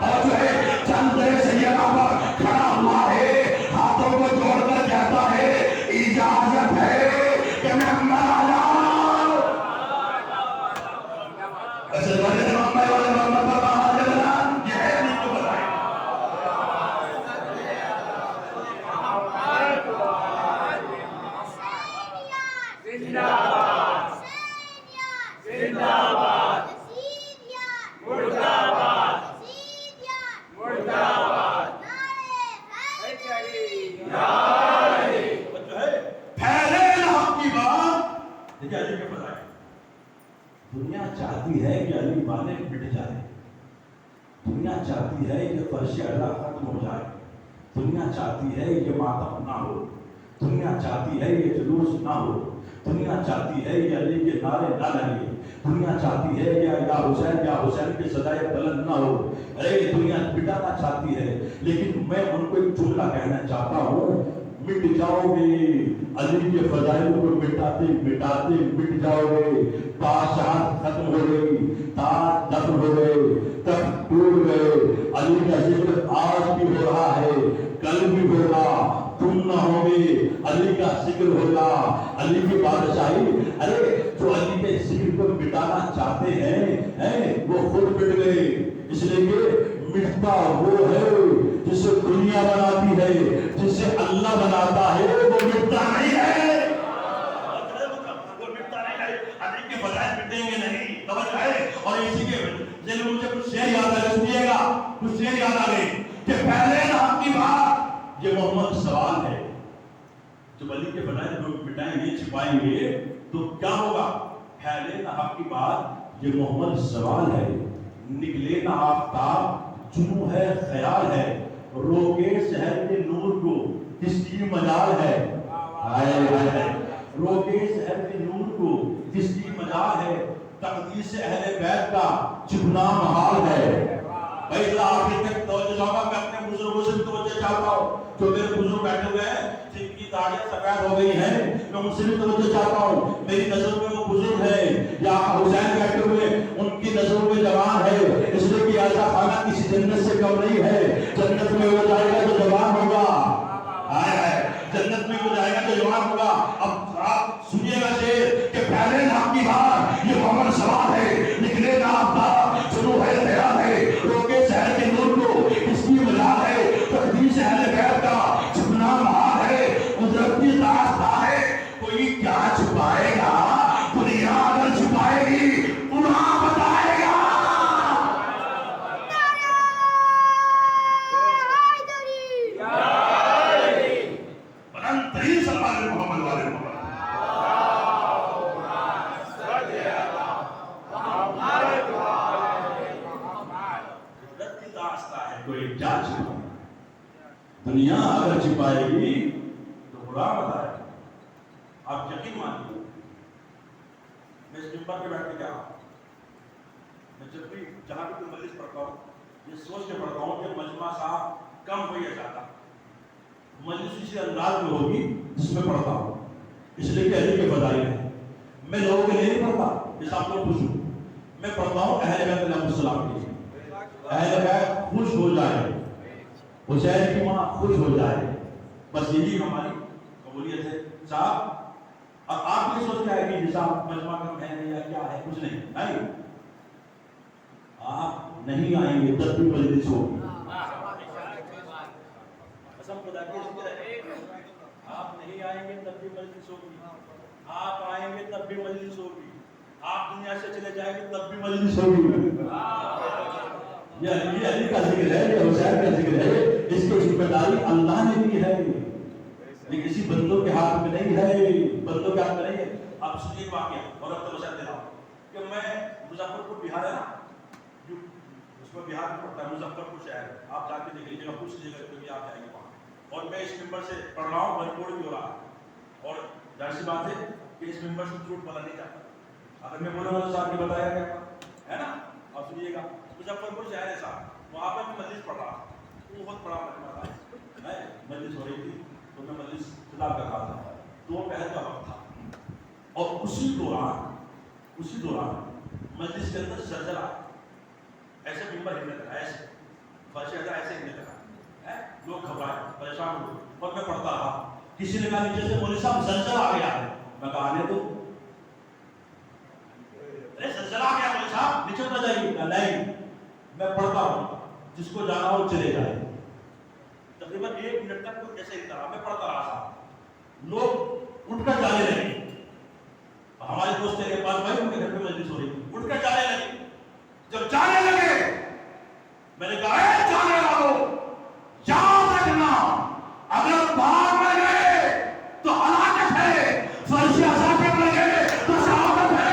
اور جو چاہتی ہے کہ علی والے مٹ جائے، دنیا چاہتی ہے کہ فرش اعلیٰ ختم ہو جائے، دنیا چاہتی ہے یہ ماتم نہ ہو، دنیا چاہتی ہے یہ جلوس نہ ہو، دنیا چاہتی ہے یہ علی کے نعرے نہ لگے، دنیا چاہتی ہے یا حسین کے صدائے بلند نہ ہو، ارے دنیا مٹانا چاہتی ہے، لیکن میں ان کو ایک جملہ کہنا چاہتا ہوں، مٹ جاؤ گے علی کے فضائل کو مٹاتے مٹاتے مٹ جاؤ گے، بادشاہت ختم ہو گئی، تاج دفن ہو گئے، تخت ٹوٹ گئے، علی کا ذکر آج بھی ہو رہا ہے، کل بھی ہوگا، تم نہ ہوگے، علی کا ذکر ہوگا، علی کی بادشاہی، ارے جو علی کے ذکر کو مٹانا چاہتے ہیں وہ خود مٹ گئے، اس لیے کہ مٹتا وہ ہے جسے دنیا بناتی ہے، جسے اللہ بناتا ہے وہ مٹتا نہیں ہے، وہ مٹتا نہیں ہے، علی کے فضائل مٹیں گے نہیں، توجہ ہے، اور اسی کے ذہن میں مجھے کچھ شعر یاد آ گئے، سنیے گا، کچھ شعر یاد آ گئے کہ پہلے نہ حق کی بات، یہ محمد سوال ہے، جب علی کے فضائل لوگ مٹائیں گے چھپائیں گے تو کیا ہوگا؟ پھیلے نہ حق کی بات، یہ محمد سوال ہے، نکلے نہ آفتاب، جنوں ہے خیال ہے، روکے شہر کے نور کو کس کی مجال ہے، روکے شہر کے نور کو کس کی مجال ہے، تقدیس اہل بیت کا چھپنا محال ہے۔ بھائی ذرا آخر تک توجہ چاہوں گا، میں اپنے بزرگوں سے بھی توجہ چاہتا ہوں، جو میرے بزرگ بیٹھے ہوئے ہیں جن کی داڑھیاں سفید ہو گئی ہیں، میں ان سے بھی توجہ چاہتا ہوں، میری نظروں میں وہ بزرگ ہے، یا حسین بیٹھے ہوئے ان کی نظروں میں جوان ہے، اس لیے کہ ایسا خانہ کسی جنت سے کم نہیں ہے، جنت میں وہ جائے گا جو جوان ہوگا، جنت میں وہ جائے گا جو جوان ہوگا۔ اب آپ سنیے گا شعر کہ پہلے نام کی بات، یہ محمد سوال ہے، نکلے نہ آفتاب، جنوں ہے خیال ہے، روکے شہر کے نور کو کس کی مجال ہے، تقدیس اہل بیت کا چھپنا محال ہے، قدرت کی داستان ہے، کوئی کیا چھپائے گا، دنیا اگر چھپائے گی قرآن بتائے گا۔ بلند ترین سلمان محمد والے محمد، کوئی کیا چھپائے، دنیا اگر چھپائے گی تو قرآن بتائے گا۔ آپ یقین مانیے، میں اس ممبر پہ بیٹھ کے کیا میں جب بھی جہاں بھی کوئی مجلس پڑھتا ہوں یہ سوچ کے پڑھتا ہوں کہ مجمع صاحب کم ہو یا زیادہ، مجلس اسی انداز میں ہوگی جس میں پڑھتا ہوں، اس لیے کہ علی کے فضائل ہیں، میں لوگوں کے لیے نہیں پڑھتا جس آپ کو خوش ہوں، میں پڑھتا ہوں اہل بیت علیہ السلام کے لیے، اہل بیت خوش ہو جائے، حسین کی ماں خوش ہو جائے، بس یہی ہماری قبولیت ہے صاحب۔ اب آپ یہ سوچ کے آئے کہ صاحب مجمع کم ہے یا کیا ہے، کچھ نہیں، آپ نہیں آئیں گے تب بھی مجلس ہوگی، قسم خدا کی، آپ نہیں آئیں گے تب بھی مجلس ہوگی، آپ آئیں گے تب بھی مجلس ہوگی، آپ دنیا سے چلے جائیں گے تب بھی مجلس ہوگی۔ یہ علی کا ذکر ہے، یہ حسین کا ذکر ہے، اس کی ذمہ داری اللہ نے دی ہے، یہ کسی بندوں کے ہاتھ میں نہیں ہے، بندوں کے ہاتھ میں نہیں ہے۔ آپ سنیے واقعہ، اور اب تو بشر دے رہا ہوں کہ میں مظفرپور بہار ہے نا، اس میں بہار میں پڑتا ہے، مظفرپور شہر، آپ جا کے دیکھ لیجیے گا، پوچھ لیجیے گا کبھی آپ جائیں گے وہاں، اور میں اس ممبر سے پڑھ رہا ہوں، ریکارڈ بھی ہو رہا ہے، اور ظاہر سی بات ہے کہ اس ممبر سے جھوٹ بولا نہیں جاتا، اگر میں بولوں گا تو صاحب نے بتایا گیا ہے نا، آپ سنیے گا، مظفرپور شہر ہے صاحب، وہاں پہ میں مجلس پڑھ رہا تھا، وہ بہت بڑا مجمع تھا، مجلس ہو رہی تھی، تو میں مجلس خطاب کر رہا تھا، دو پہر کا وقت تھا، اور اسی دوران مجلس کے اندر زلزلہ، ایسے ممبر ہلنے لگا، ایسے فرش ایسے ہلنے لگا، لوگ گھبرائے پریشان ہوئے، اور میں پڑھتا رہا، کسی نے کہا نیچے سے مولوی صاحب زلزلہ آ گیا ہے، میں کہا آنے تو، زلزلہ آ گیا مولوی صاحب نیچے اتر جائیے، نہیں میں پڑھتا ہوں، جس کو جانا ہو چلے جائے، تقریباً 1 منٹ تک کوئی ایسے ہی طرح میں پڑھتا رہا صاحب، لوگ اٹھ کر جانے لگے، ہمارے دوست کے پاس بھائی ان کے گھر پہ مجلس ہو رہی تھی، اٹھ کر جانے لگے، جب جانے لگے میں نے کہا اے جانے والوں یاد رکھنا، اگر بھاگ میں گئے تو ہلاکت ہے، فرش ازا کے میں گئے تو شہادت ہے۔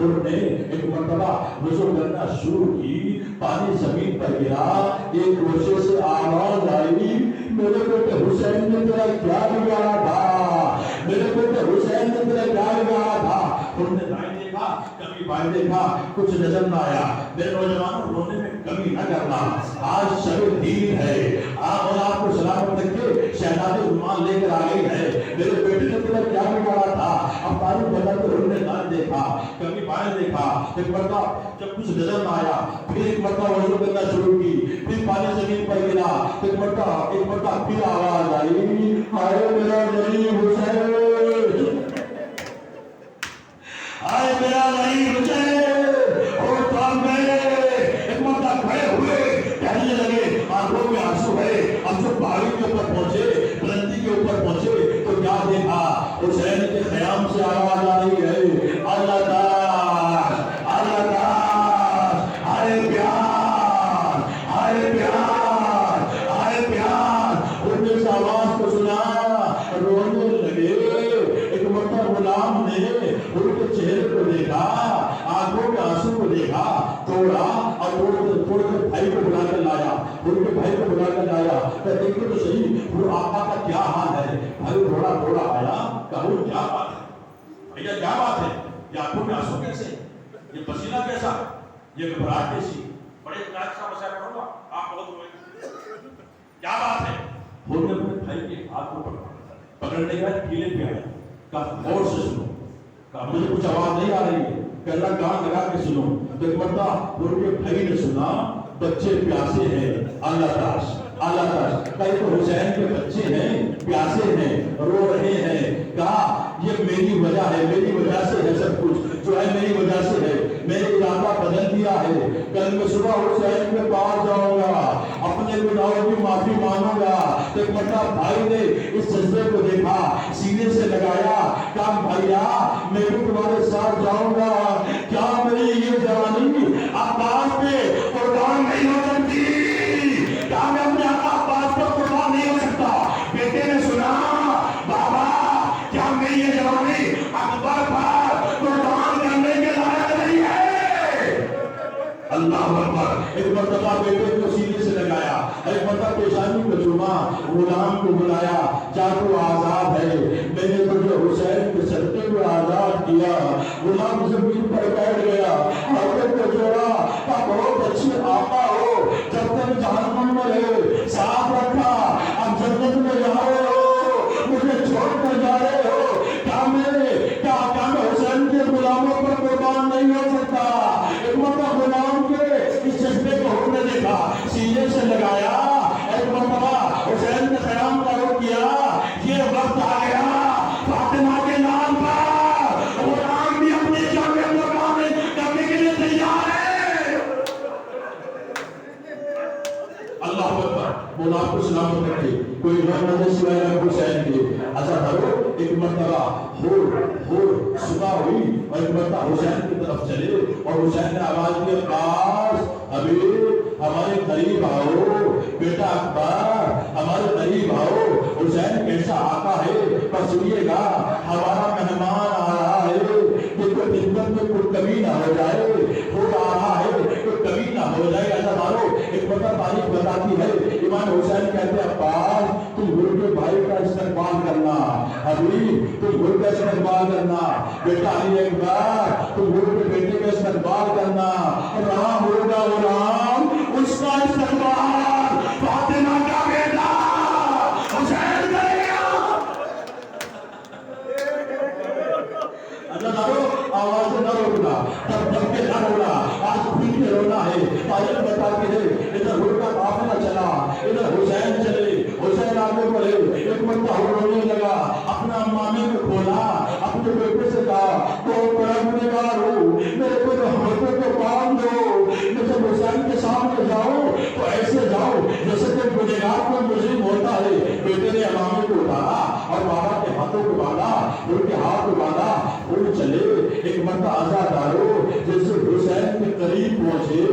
حر نے ایک مرتبہ وضو کرنا شروع کی، پانی زمین پر گرا، ایک گوشے سے آواز آئی، میرے بیٹے حسین نے تیرا کیا بگاڑا تھا، میرے بیٹے حسین نے تیرا کیا بگاڑا تھا۔ حر نے دائیں دیکھا، کبھی بائیں دیکھا، کچھ نظر نہ آیا۔ میرے نوجوانوں، رونے میں کمی نہ کرنا، آج شب دین ہے، اور آپ کو سلامت رکھے شہزادی رومان لے کر آ گئی ہے، میرے بیٹے نے تیرا کیا بگاڑا تھا۔ اب تاریخ بدل تو حر نے دائیں دیکھا، کبھی بائیں دیکھا، ایک مرتبہ جب کچھ نظر نہ آیا، پھر ایک مرتبہ وضو کرنا شروع کی، پھر پانی زمین پر گرا، ایک مرتبہ پھر آواز آئی، ہائے میرا غریب حسین، ہائے میرا غریب حسین۔ اور کام میں ایک مرتبہ کھڑے ہوئے، کہنے لگے، آنکھوں میں آنسو ہے۔ اب جب پہاڑی کے اوپر پہنچے، بلندی کے اوپر پہنچے تو کیا دیکھا، حسین کے خیام سے آواز آ رہی ہے، اللہ تعالی، اللہ تعالی، ہائے پیار، ہائے پیار، ہائے پیار۔ ان نے اس آواز کو سنا، رونے لگے۔ ایک مرتبہ غلام نے ان کے چہرے کو دیکھا، آنکھوں کے آنسو کو دیکھا، توڑا اور توڑ کر بھائی کو بلا کر لایا، ان کے بھائی کو بلا کر لایا کہ دیکھو تو صحیح وہ آقا کا کیا حال ہے۔ بھائی تھوڑا تھوڑا آیا، کہو کیا بات ہے بھیا، کیا بات ہے، یہ آنکھوں میں آنسو کیسے، یہ پسینہ کیسا، یہ گھبراہٹ کیسی، بڑے اطلاع کا مسئلہ کروں گا آپ بہت ہوئے، کیا بات ہے۔ وہ نے اپنے بھائی کے ہاتھ کو پکڑنے کے بعد کیلے پہ آیا، کہا غور سے سنو، کہا مجھے کچھ آواز نہیں آ رہی ہے، کہ اللہ کان لگا کے سنو۔ تو ایک مرتبہ ان کے بھائی نے سنا، بچے پیاسے ہیں، اللہ تعالی، اللہ تعالی، کہا یہ تو حسین کے بچے ہیں، پیاسے ہیں، رو رہے ہیں۔ کہا یہ میری وجہ ہے، میری وجہ سے ہے سب کچھ، جو ہے میری وجہ سے ہے، میں نے ارادہ بدل دیا ہے، کل میں صبح حسین کے پاس جاؤں گا، اپنے گناہوں کی معافی مانوں گا۔ تو ایک مرتبہ بھائی نے اس جذبے کو دیکھا، سینے سے لگایا، کہا بھائیا میں بھی تمہارے ساتھ جاؤں گا، کیا میری یہ جوانی عباس پہ قربان نہیں ہو سکتی، کیا میں اپنے عباس پر قربان نہیں ہو سکتا۔ بیٹے نے سنا، بابا کیا میری یہ جوانی اکبر پر قربان کرنے کے لائق نہیں ہے۔ اللہ اکبر۔ ایک مرتبہ بیٹے کو سینے سے لگایا، ایک مرتبہ پیشانی کو چوما، غلام کو بلایا، جا تو آزاد ہے، میں نے تجھے حسین کے صدقے میں آزاد کیا۔ غلام زمین پر بیٹھ گیا، ہاتھوں کو جوڑا، کہا بہت اچھے آقا ہو، جب تک جہنم میں رہے ساتھ رکھا، اب جنت میں جا رہے ہو، مجھے چھوڑ کر جا رہے ہو، کیا میں حسین کے غلاموں پر قربان نہیں ہو سکتا۔ ایک مرتبہ غلام کے اس جذبے کو ہم نے دیکھا، سینے سے لگایا، ایک مرتبہ حسین نے قیام کرو کیا، یہ وقت آ گیا فاطمہ کے نام پر غلام بھی اپنی جان قربان کرنے کے لیے تیار ہے۔ اللہ اکبر۔ مولا آپ کو سلامت رکھے، کوئی غم نہ سوائے حسین کے۔ اچھا دھرو، ایک مرتبہ صبح ہوئی اور ایک مرتبہ حسین کی طرف چلے اور حسین نے آواز دی، عباس حبیب ہمارے قریب آؤ، بیٹا اکبر ہمارے قریب آؤ، حسین کیسا آقا ہے پر سنیے گا، ہمارا مہمان آ رہا ہے، کہ کوئی خدمت میں کوئی کمی نہ ہو جائے، خود آ رہا ہے کوئی کمی نہ ہو جائے۔ ایسا مانو ایک مرتبہ تاریخ بتاتی ہے، امام حسین کہتے ہیں عباس تم گھر کے بھائی کا استقبال کرنا، حبیب تم گھر کا استقبال کرنا، بیٹا علی اکبر تم گھر کے بیٹے کا استقبال کرنا، رام ہوگا غلام اس کا استقبال فاطمہ کا بیٹا حسین کرے گا۔ اللہ دارو آواز نہ روکنا، تب جب کے نہ رونا، آج پھر کے رونا ہے۔ تاریخ بتاتی ہے ادھر گھر کا قافلہ چلا، ادھر حسین چلے، حسین آگے بڑھے، ایک مرتبہ رونے لگا، اپنا امامے کو کھولا، اپنے بیٹے سے کہا تو پرہیزگار ہو، میرے کو رحمتوں کو باندھ دو، میں جب حسین کے سامنے جاؤں تو ایسے جاؤ جیسے کہ گنہگار کو مجرم ہوتا ہے۔ بیٹے نے امامے کو اٹھایا اور بابا کے ہاتھوں کو باندھا، ان کے ہاتھ کو باندھا، پھول چلے۔ ایک مرتبہ آزادارو جیسے حسین کے قریب پہنچے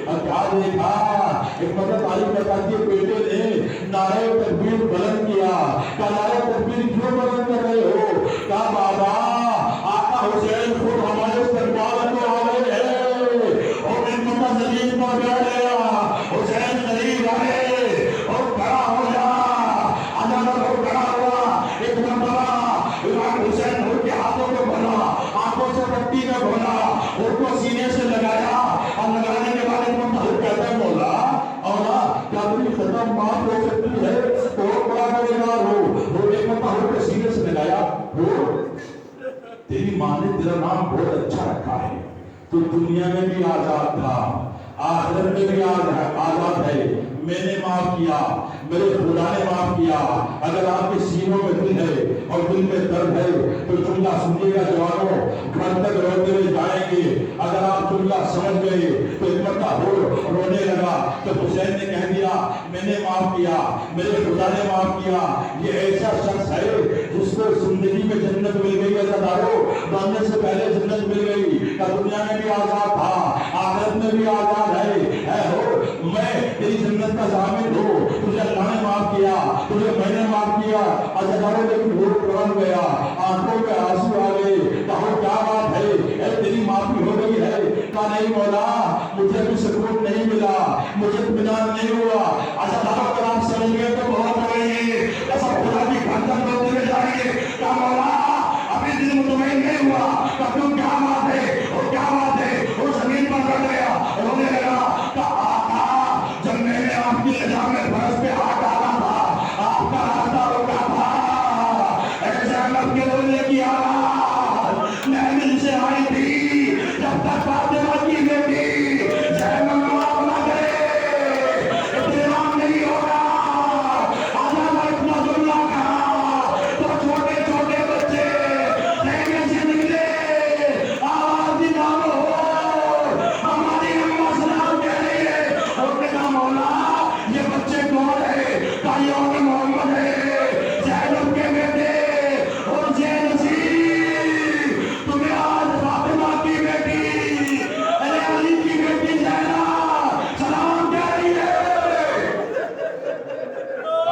اور کیا دیکھا، ایک مرتبہ تاریخ بتاتی ہے بیٹے نے نعرہ تکبیر بلند کیا، کہا نعرہ تکبیر کیوں بلند کر رہے ہو، کہا بابا آقا حسین خود ہمارے استقبال تو دنیا میں بھی آزاد تھا، آخرت میں بھی آزاد ہے۔ میں نے معاف کیا، میرے خدا نے معاف کیا۔ اگر آپ کے سینوں میں دل ہے اور دل میں درد ہے تو جملہ سنیے گا جوانوں، گھر تک روتے ہوئے جائیں گے۔ اگر آپ جملہ سمجھ گئے تو ایک مرتبہ رونے لگا تو حسین نے کہہ دیا میں نے معاف کیا، میرے خدا نے معاف کیا۔ یہ ایسا شخص ہے جس کو زندگی میں جنت مل گئی ہے، مرنے سے پہلے جنت مل گئی، کہ دنیا میں بھی آزاد تھا، آخرت میں بھی آزاد ہے ہو۔ میں تیری جنت کا ضامن ہوں، تجھے اللہ نے معاف کیا، تجھے میں نے معاف کیا۔ عزاداروں لیکن روح پران گیا، آنکھوں میں آنسو آ گئے، کہو کیا بات ہے، اے تیری معافی ہو گئی ہے؟ کہا نہیں مولا، مجھے بھی سکون نہیں ملا، مجھے اطمینان نہیں ہوا۔ عزاداروں اگر آپ سمجھ گئے تو بہت ہو گئی ہے، ایسا خدا کی گردن ہوتے ہوئے جائیں گے۔ کہا مولا ابھی دل مطمئن نہیں ہوا، کہ تم کیا بات ہے، وہ کیا بات ہے؟ وہ زمین پر بیٹھ گیا، رونے لگا۔ کہا آقا جب میں نے آپ کی لجا میں فرش پہ ہاتھ ڈالا تھا، آپ کا راستہ روکا تھا، اے زینب کے رونے کی آواز محمل سے آئی تھی، جب تک فاطمہ کی بیٹی زینب معاف نہ کرے اطمینان نہیں ہوگا۔ آزادہ اتنا جملہ کہا تو چھوٹے چھوٹے بچے دیکھنے سے نکلے، آواز نکالو، ہماری اماں سلام کہہ رہی ہے۔ انہوں نے کہا مولا یہ بچے کون ہے؟ کہا یہ محمد ہے، زینب کے بیٹے، اور زین نصیر تمہیں آج فاطمہ کی بیٹی علی کی بیٹی زینب سلام کہہ رہی ہے۔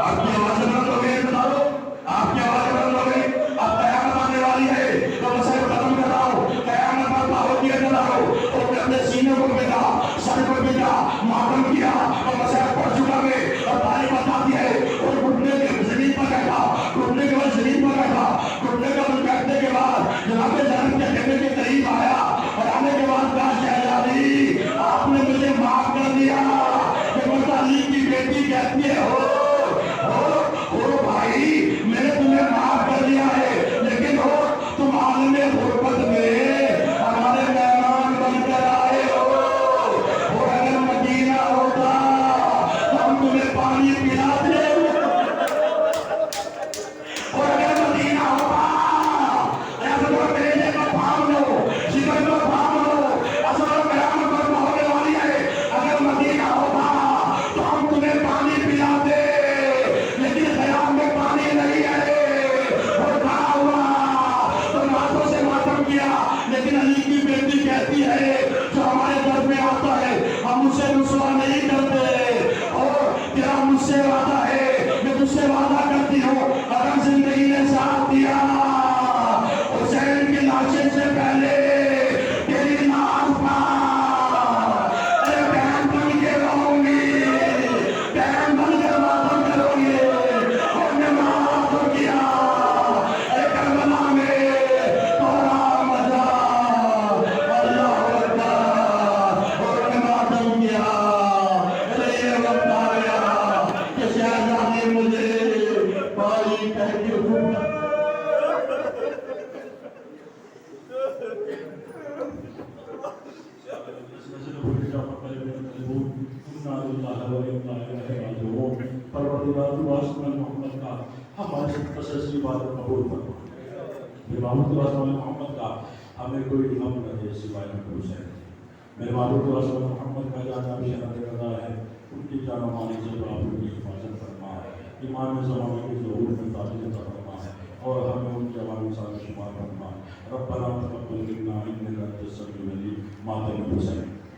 آپ کی آواز بلند ہو گئی، بتا دو آپ کی آواز بلند ہو گئی۔ اب قیامت آنے والی ہے تو مسئلے کو ختم کر رہا ہوں۔ قیامت برپا ہوتی ہے کر رہا ہوں، اور اپنے سینے کو ملا، سر کو ملا، ماتم کیا، اور مسئلہ پڑھ چکا میں، اور تاریخ بتاتی ہے، اور گھٹنے کے زمین پر بیٹھا، گھٹنے کے بعد زمین پر بیٹھا، گھٹنے کے بعد بیٹھنے کے بعد جناب جنم کے خیمے کے قریب آیا، اور آنے کے بعد کہا شہزادی آپ نے مجھے معاف کر دیا۔ کہ مرتا علی کی بیٹی کہتی ہے ہو بھائی میں نے تمہیں معاف کر دیا ہے، لیکن ہو تم عالم غربت میں ہمارے مہمان بن کر آئے ہو، اور اگر مدینہ ہوتا تو ہم تمہیں پانی پلاتے، اور اگر مدینہ ہوتا ایسا تو بیٹے کو تھام لو، جگر کو تھام لو، اصل قیامت برپا ہونے والی ہے، اگر مدینہ ہوتا تو ہم تمہیں پانی پلاتے، لیکن خیام میں پانی نہیں ہے، اور کھڑا ہوا تو نازوں سے ماتم کیا۔ لیکن علی کی بیٹی کہتی ہے جو ہمارے گھر میں آتا ہے ہم اسے رسوا نہیں کرتے، اور تیرا مجھ سے وعدہ ہے، میں تجھ سے وعدہ کرتی ہوں اگر زندگی نے ساتھ دیا حسین کی لاشیں سے پہلے تیری ناز پر ارے بہن بن کے رہوں گی، بہن بن کے ماتم کروں گی، اور نے معاف کیا۔ اے کربلا میں تورا مزہ اللہ اکبر، اور نے ماتم کیا۔ ارے یہ وقت آ گیا کہ شہزادی مجھے بھائی کہہ کے حکم محمد کا ہمارے تسلسل بات قبول فرما، میرے محمد محمد کا ہمیں کوئی غم نہ دے سوائے محبوب سے۔ میرے محبوب محمد کا جانا بھی شرط رضا ہے، ان کی جان و مال سے آپ ان کی حفاظت فرما، امام زمانے کے ظہور میں تعلیم عطا فرما، اور ہمیں ان کے عوامی سال شمار فرما۔ ربنا تقبل منا انک انت السمیع العلیم، ماتم حسین۔